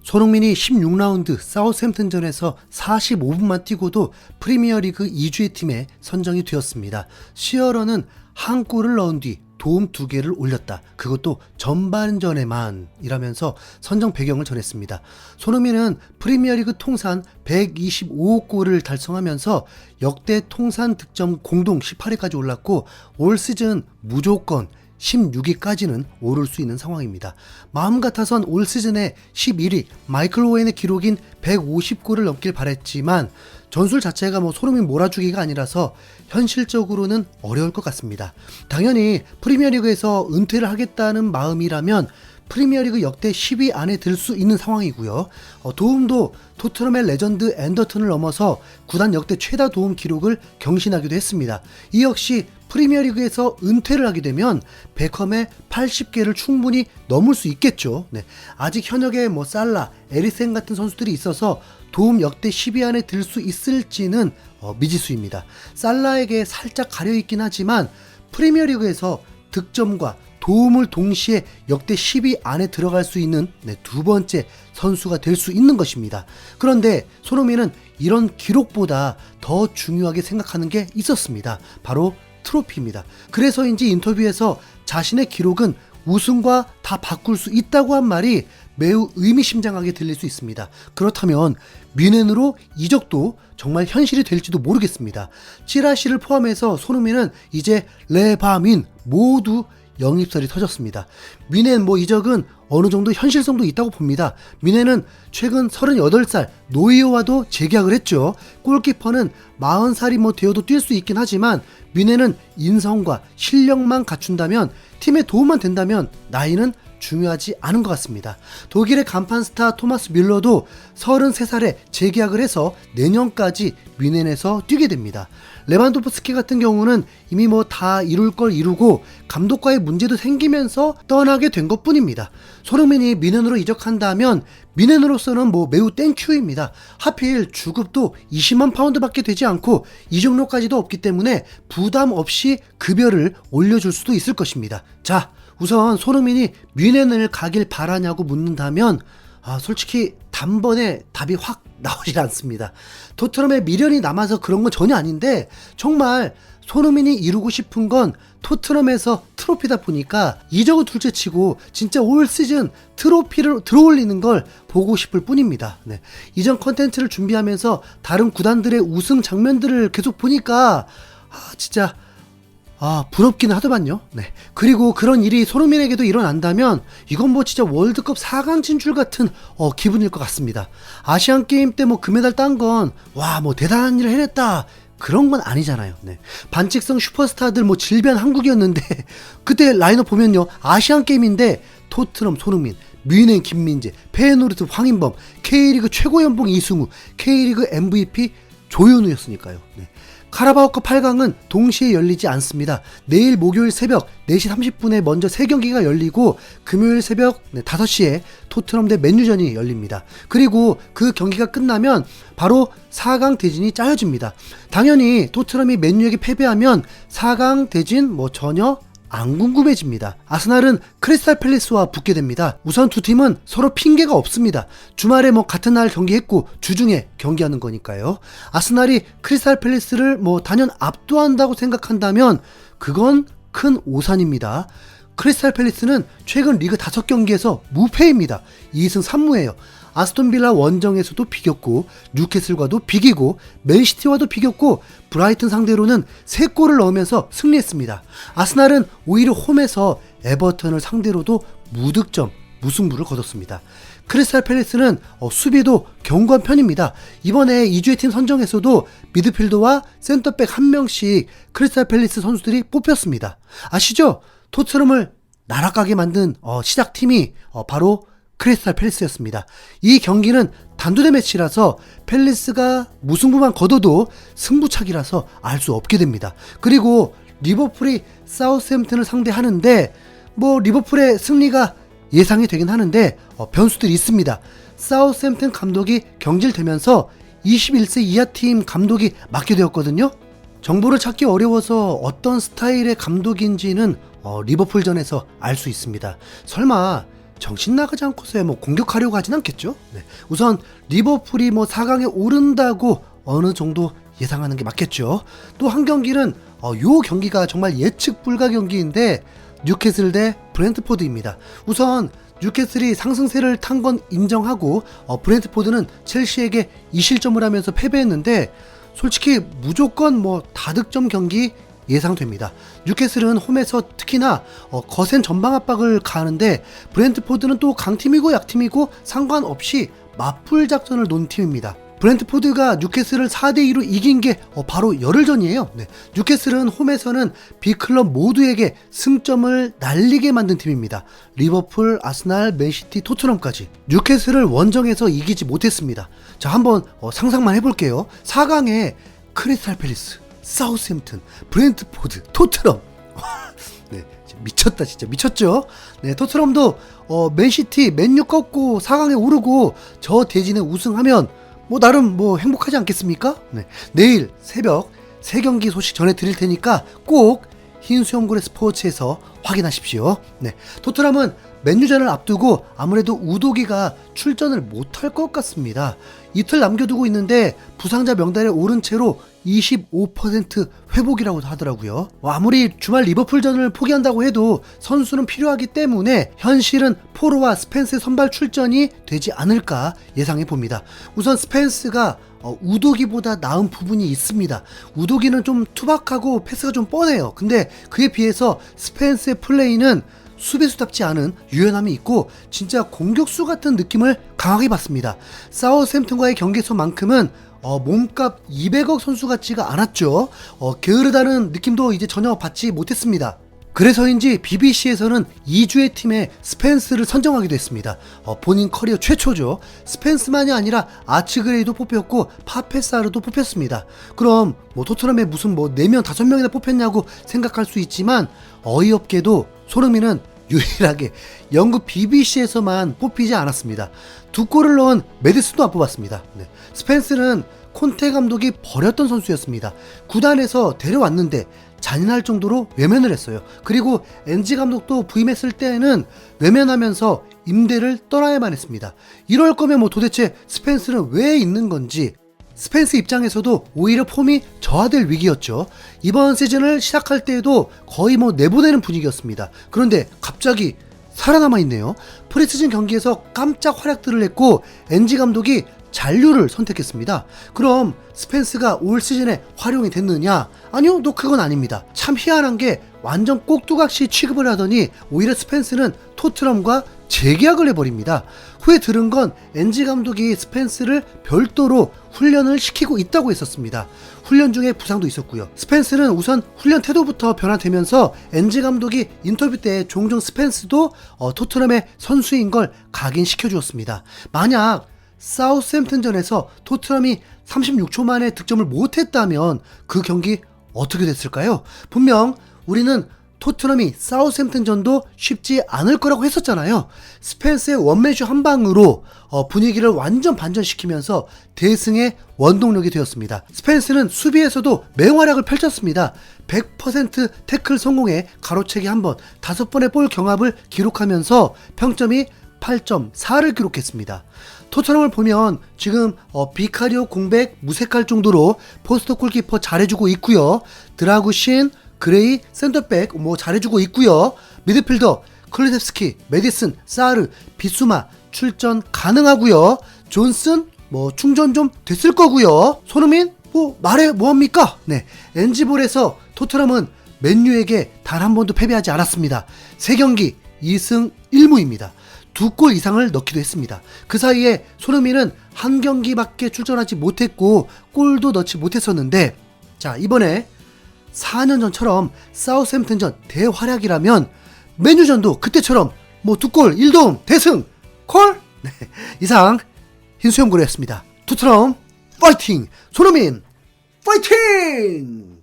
손흥민이 16라운드 사우스햄튼전에서 45분만 뛰고도 프리미어리그 2주의 팀에 선정이 되었습니다. 시어러는 한 골을 넣은 뒤 도움 2개를 올렸다. 그것도 전반전에만 이라면서 선정 배경을 전했습니다. 손흥민은 프리미어리그 통산 125골을 달성하면서 역대 통산 득점 공동 18위까지 올랐고 올 시즌 무조건 16위까지는 오를 수 있는 상황입니다. 마음 같아선 올 시즌에 11위 마이클 오웬의 기록인 150골을 넘길 바랬지만 전술 자체가 손흥민 몰아주기가 아니라서 현실적으로는 어려울 것 같습니다. 당연히 프리미어리그에서 은퇴를 하겠다는 마음이라면 프리미어리그 역대 10위 안에 들 수 있는 상황이고요. 도움도 토트넘의 레전드 앤더튼을 넘어서 구단 역대 최다 도움 기록을 경신하기도 했습니다. 이 역시 프리미어리그에서 은퇴를 하게 되면 베컴의 80개를 충분히 넘을 수 있겠죠. 네. 아직 현역에 살라, 에리센 같은 선수들이 있어서 도움 역대 10위 안에 들 수 있을지는 미지수입니다. 살라에게 살짝 가려있긴 하지만 프리미어리그에서 득점과 도움을 동시에 역대 10위 안에 들어갈 수 있는 두 번째 선수가 될 수 있는 것입니다. 그런데 손흥민은 이런 기록보다 더 중요하게 생각하는 게 있었습니다. 바로 트로피입니다. 그래서인지 인터뷰에서 자신의 기록은 우승과 다 바꿀 수 있다고 한 말이 매우 의미심장하게 들릴 수 있습니다. 그렇다면 뮌헨으로 이적도 정말 현실이 될지도 모르겠습니다. 찌라시를 포함해서 손흥민은 이제 레바민 모두 영입설이 터졌습니다. 뮌헨 이적은 어느 정도 현실성도 있다고 봅니다. 뮌헨은 최근 38살 노이어와도 재계약을 했죠. 골키퍼는 40살이 되어도 뛸 수 있긴 하지만 뮌헨은 인성과 실력만 갖춘다면 팀에 도움만 된다면 나이는 중요하지 않은 것 같습니다. 독일의 간판 스타 토마스 뮬러도 33살에 재계약을 해서 내년까지 뮌헨에서 뛰게 됩니다. 레반도프스키 같은 경우는 이미 다 이룰 걸 이루고 감독과의 문제도 생기면서 떠나게 된 것 뿐입니다. 손흥민이 뮌헨으로 이적한다면 뮌헨으로서는 매우 땡큐입니다. 하필 주급도 20만 파운드밖에 되지 않고 이적료까지도 없기 때문에 부담 없이 급여를 올려줄 수도 있을 것입니다. 자, 우선 손흥민이 뮌헨을 가길 바라냐고 묻는다면 솔직히 단번에 답이 확 나오질 않습니다. 토트넘에 미련이 남아서 그런 건 전혀 아닌데 정말 손흥민이 이루고 싶은 건 토트넘에서 트로피다 보니까 이적은 둘째치고 진짜 올 시즌 트로피를 들어올리는 걸 보고 싶을 뿐입니다. 네. 이전 컨텐츠를 준비하면서 다른 구단들의 우승 장면들을 계속 보니까 진짜 부럽기는 하더만요. 네. 그리고 그런 일이 손흥민에게도 일어난다면 이건 진짜 월드컵 4강 진출 같은 기분일 것 같습니다. 아시안 게임 때 금메달 딴 건 대단한 일을 해냈다 그런 건 아니잖아요. 네. 반칙성 슈퍼스타들 질변 한국이었는데 그때 라인업 보면요, 아시안 게임인데 토트넘 손흥민, 뮌헨 김민재, 페노르트 황인범, K리그 최고 연봉 이승우, K리그 MVP 조현우였으니까요. 네. 카라바오컵 8강은 동시에 열리지 않습니다. 내일 목요일 새벽 4시 30분에 먼저 3경기가 열리고 금요일 새벽 5시에 토트넘 대 맨유전이 열립니다. 그리고 그 경기가 끝나면 바로 4강 대진이 짜여집니다. 당연히 토트넘이 맨유에게 패배하면 4강 대진 전혀 안 궁금해집니다. 아스날은 크리스탈 팰리스와 붙게 됩니다. 우선 두 팀은 서로 핑계가 없습니다. 주말에 같은 날 경기했고 주중에 경기하는 거니까요. 아스날이 크리스탈 팰리스를 단연 압도한다고 생각한다면 그건 큰 오산입니다. 크리스탈 팰리스는 최근 리그 5경기에서 무패입니다. 2승 3무예요. 아스톤빌라 원정에서도 비겼고 뉴캐슬과도 비기고 맨시티와도 비겼고 브라이튼 상대로는 3골을 넣으면서 승리했습니다. 아스날은 오히려 홈에서 에버턴을 상대로도 무득점 무승부를 거뒀습니다. 크리스탈 팰리스는 수비도 견고한 편입니다. 이번에 2주의 팀 선정에서도 미드필더와 센터백 1명씩 크리스탈 팰리스 선수들이 뽑혔습니다. 아시죠? 토트넘을 날아가게 만든 시작팀이 바로 크리스탈 팰리스였습니다. 이 경기는 단두대 매치라서 팰리스가 무승부만 거둬도 승부차기라서 알 수 없게 됩니다. 그리고 리버풀이 사우스햄튼을 상대하는데 리버풀의 승리가 예상이 되긴 하는데 변수들이 있습니다. 사우스햄튼 감독이 경질되면서 21세 이하 팀 감독이 맡게 되었거든요. 정보를 찾기 어려워서 어떤 스타일의 감독인지는 리버풀전에서 알 수 있습니다. 설마 정신 나가지 않고서야 뭐 공격하려고 하진 않겠죠. 네. 우선 리버풀이 뭐 4강에 오른다고 어느 정도 예상하는 게 맞겠죠. 또 한 경기는 요 경기가 정말 예측 불가 경기인데 뉴캐슬 대 브렌트포드입니다. 우선 뉴캐슬이 상승세를 탄 건 인정하고 브렌트포드는 첼시에게 2실점을 하면서 패배했는데 솔직히 무조건 뭐 다득점 경기 예상됩니다. 뉴캐슬은 홈에서 특히나 거센 전방 압박을 가하는데 브렌트포드는 또 강팀이고 약팀이고 상관없이 맞불 작전을 놓은 팀입니다. 브렌트포드가 뉴캐슬을 4대2로 이긴 게 바로 열흘전이에요. 네. 뉴캐슬은 홈에서는 B클럽 모두에게 승점을 날리게 만든 팀입니다. 리버풀, 아스날, 맨시티, 토트넘까지 뉴캐슬을 원정에서 이기지 못했습니다. 자, 한번 상상만 해볼게요. 4강에 크리스탈 팰리스, 사우스햄튼, 브렌트포드, 토트넘. 네, 미쳤다, 진짜 미쳤죠. 네, 토트넘도 맨시티, 맨유 꺾고 4강에 오르고 저 대진에 우승하면 뭐 나름 뭐 행복하지 않겠습니까? 네, 내일 새벽 3경기 소식 전해드릴 테니까 꼭 흰수염고래 스포츠에서 확인하십시오. 네, 토트넘은 맨유전을 앞두고 아무래도 우도기가 출전을 못할 것 같습니다. 이틀 남겨두고 있는데 부상자 명단에 오른 채로 25% 회복이라고 하더라고요. 아무리 주말 리버풀전을 포기한다고 해도 선수는 필요하기 때문에 현실은 포로와 스펜스의 선발 출전이 되지 않을까 예상해 봅니다. 우선 스펜스가 우도기보다 나은 부분이 있습니다. 우도기는 좀 투박하고 패스가 좀 뻔해요. 근데 그에 비해서 스펜스의 플레이는 수비수답지 않은 유연함이 있고 진짜 공격수 같은 느낌을 강하게 받습니다. 사우스햄튼과의 경기에서만큼은 몸값 200억 선수 같지가 않았죠. 게으르다는 느낌도 이제 전혀 받지 못했습니다. 그래서인지 BBC에서는 2주의 팀에 스펜스를 선정하기도 했습니다. 본인 커리어 최초죠. 스펜스만이 아니라 아츠그레이도 뽑혔고 파페사르도 뽑혔습니다. 그럼 뭐 토트넘에 무슨 뭐 4명 5명이나 뽑혔냐고 생각할 수 있지만 어이없게도 손흥민은 유일하게 영국 BBC에서만 뽑히지 않았습니다. 2골을 넣은 메디슨도 안 뽑았습니다. 네. 스펜스는 콘테 감독이 버렸던 선수였습니다. 구단에서 데려왔는데 잔인할 정도로 외면을 했어요. 그리고 엔지 감독도 부임했을 때는 외면하면서 임대를 떠나야만 했습니다. 이럴 거면 뭐 도대체 스펜스는 왜 있는 건지 스펜스 입장에서도 오히려 폼이 저하될 위기였죠. 이번 시즌을 시작할 때에도 거의 뭐 내보내는 분위기였습니다. 그런데 갑자기 살아남아 있네요. 프리시즌 경기에서 깜짝 활약들을 했고 엔지 감독이 잔류를 선택했습니다. 그럼 스펜스가 올 시즌에 활용이 됐느냐? 아니요, 또 그건 아닙니다. 참 희한한 게 완전 꼭두각시 취급을 하더니 오히려 스펜스는 토트넘과 재계약을 해버립니다. 후에 들은 건 엔지 감독이 스펜스를 별도로 훈련을 시키고 있다고 했었습니다. 훈련 중에 부상도 있었고요. 스펜스는 우선 훈련 태도부터 변화되면서 엔지 감독이 인터뷰 때 종종 스펜스도 토트넘의 선수인 걸 각인시켜 주었습니다. 만약 사우스햄튼전에서 토트넘이 36초 만에 득점을 못했다면 그 경기 어떻게 됐을까요? 분명 우리는 토트넘이 사우스햄튼전도 쉽지 않을 거라고 했었잖아요. 스펜스의 원맨쇼 한 방으로 분위기를 완전 반전시키면서 대승의 원동력이 되었습니다. 스펜스는 수비에서도 맹활약을 펼쳤습니다. 100% 태클 성공에 가로채기 한 번, 5번의 볼 경합을 기록하면서 평점이 8.4를 기록했습니다. 토트넘을 보면 지금 비카리오 공백 무색할 정도로 포스트 골키퍼 잘해주고 있고요. 드라구신, 그레이, 센터백 뭐 잘해주고 있고요. 미드필더 클리셉스키, 메디슨, 사르, 비수마 출전 가능하고요. 존슨 뭐 충전 좀 됐을 거고요. 손흥민 뭐 말해 뭐합니까? 네, 엔지볼에서 토트넘은 맨유에게 단 한 번도 패배하지 않았습니다. 3경기 2승 1무입니다. 2골 이상을 넣기도 했습니다. 그 사이에 손흥민은 한 경기밖에 출전하지 못했고 골도 넣지 못했었는데, 자, 이번에 4년 전처럼 사우스햄튼전 대활약이라면 맨유전도 그때처럼 뭐 2골 1도움 대승 콜? 네, 이상 흰수염고래였습니다. 토트넘 파이팅! 손흥민 파이팅!